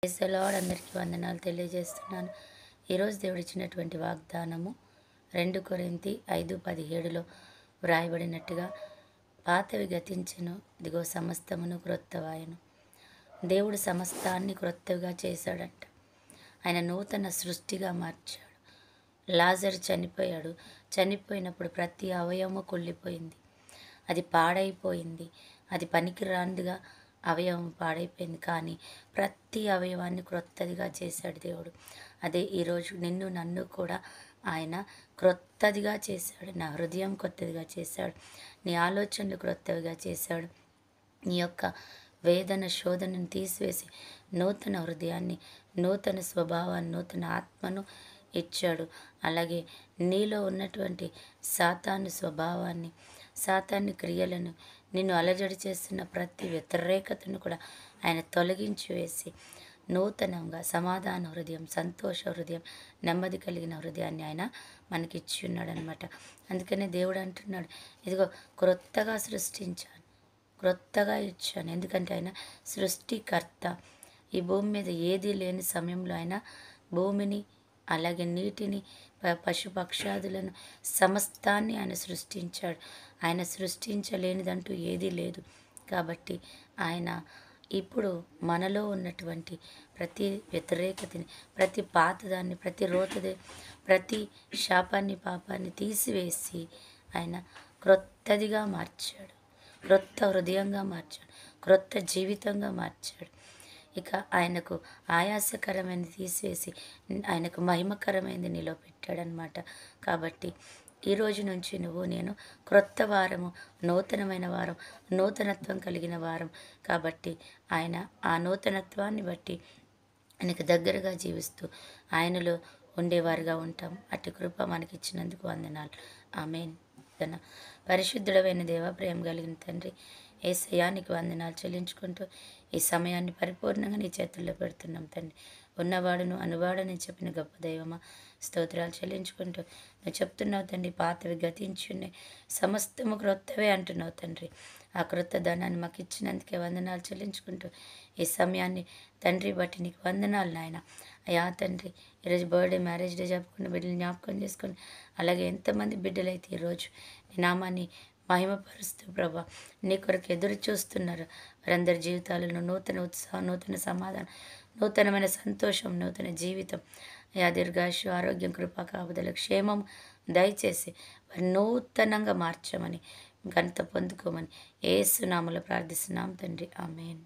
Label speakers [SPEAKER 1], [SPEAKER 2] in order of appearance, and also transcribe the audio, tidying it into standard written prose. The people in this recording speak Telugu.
[SPEAKER 1] Praise the lord. అందరికీ వందనాలు తెలియజేస్తున్నాను. ఈరోజు దేవుడు ఇచ్చినటువంటి వాగ్దానము 2 కొరింథీ 5:17లో వ్రాయబడినట్టుగా, పాతవి గతించెను, ఇదిగో సమస్తమును క్రొత్తవాయెను. దేవుడు సమస్తాన్ని క్రొత్తగా చేశాడంట. ఆయన నూతన సృష్టిగా మార్చాడు. లాజరు చనిపోయాడు. చనిపోయినప్పుడు ప్రతి అవయవము కుళ్ళిపోయింది, అది పాడైపోయింది, అది పనికిరానిదిగా అవయవం పాడైపోయింది. కానీ ప్రతి అవయవాన్ని క్రొత్తదిగా చేశాడు దేవుడు. అదే ఈరోజు నిన్ను నన్ను కూడా ఆయన క్రొత్తదిగా చేశాడు. నా హృదయం కొత్తదిగా చేశాడు, నీ ఆలోచనలు క్రొత్తవిగా చేశాడు. నీ యొక్క వేదన శోధనను తీసివేసి నూతన హృదయాన్ని, నూతన స్వభావాన్ని, నూతన ఆత్మను ఇచ్చాడు. అలాగే నీలో ఉన్నటువంటి సాతాను స్వభావాన్ని, సాతాను క్రియలను, నిన్ను అలజడి చేస్తున్న ప్రతి వ్యతిరేకతను కూడా ఆయన తొలగించి వేసి నూతనంగా సమాధాన హృదయం, సంతోష హృదయం, నెమ్మది కలిగిన హృదయాన్ని ఆయన మనకి ఇచ్చి ఉన్నాడనమాట. అందుకనే దేవుడు అంటున్నాడు, ఇదిగో క్రొత్తగా సృష్టించాను, క్రొత్తగా ఇచ్చాను. ఎందుకంటే ఆయన సృష్టికర్త. ఈ భూమి మీద ఏదీ లేని సమయంలో ఆయన భూమిని, అలాగే నీటిని, పశుపక్షాదులను, సమస్తాన్ని ఆయన సృష్టించాడు. ఆయన సృష్టించలేనిదంటూ ఏదీ లేదు. కాబట్టి ఆయన ఇప్పుడు మనలో ఉన్నటువంటి ప్రతి వ్యతిరేకతని, ప్రతి పాతదాన్ని, ప్రతి రోతది, ప్రతి శాపాన్ని, పాపాన్ని తీసివేసి ఆయన క్రొత్తదిగా మార్చాడు, క్రొత్త హృదయంగా మార్చాడు, క్రొత్త జీవితంగా మార్చాడు. ఇక ఆయనకు ఆయాసకరమైనది తీసివేసి ఆయనకు మహిమకరమైనది నీలో పెట్టాడనమాట. కాబట్టి ఈ రోజు నుంచి నువ్వు నేను క్రొత్త వారము, నూతనమైన వారం, నూతనత్వం కలిగిన వారం. కాబట్టి ఆయన ఆ నూతనత్వాన్ని బట్టి ఆయనకు దగ్గరగా జీవిస్తూ ఆయనలో ఉండేవారుగా ఉంటాం. అట్టి కృప మనకిచ్చినందుకు వందనాలు. ఆమేన్. పరిశుద్ధుడమైన దేవ, ప్రేమ కలిగిన తండ్రి, యేసయ్యానికి వందనాలు చెల్లించుకుంటూ ఈ సమయాన్ని పరిపూర్ణంగా నీ చేతుల్లో పెడుతున్నాం తండ్రి. ఉన్నవాడును అనువాడని చెప్పిన గొప్ప దైవమా, స్తోత్రాలు చెల్లించుకుంటూ నువ్వు చెప్తున్నావు తండ్రి, పాతవి గతించున్నాయి, సమస్తము క్రొత్తవే అంటున్నావు తండ్రి. ఆ క్రొత్త ధనాన్ని మాకు ఇచ్చినందుకే వందనాలు చెల్లించుకుంటూ ఈ సమయాన్ని తండ్రి బట్టి నీకు వందనాలు నాయన. అయ్యా తండ్రి, ఈరోజు బర్త్డే, మ్యారేజ్ డే జరుపుకున్న బిడ్డలు జ్ఞాపకం చేసుకొని, అలాగే ఎంతమంది బిడ్డలైతే ఈరోజు నీ నామాన్ని మహిమపరుస్తూ ప్రభా నీ కొరకు ఎదురు చూస్తున్నారు, వారందరి జీవితాలను నూతన ఉత్సాహం, నూతన సమాధానం, నూతనమైన సంతోషం, నూతన జీవితం, యా దీర్ఘాయుషు, ఆరోగ్యం, కృప, కాపుదల, క్షేమం దయచేసి వారి నూతనంగా మార్చమని, ఘనత పొందుకోమని యేసు నామములో ప్రార్థిస్తున్నాం తండ్రి. ఆమేన్.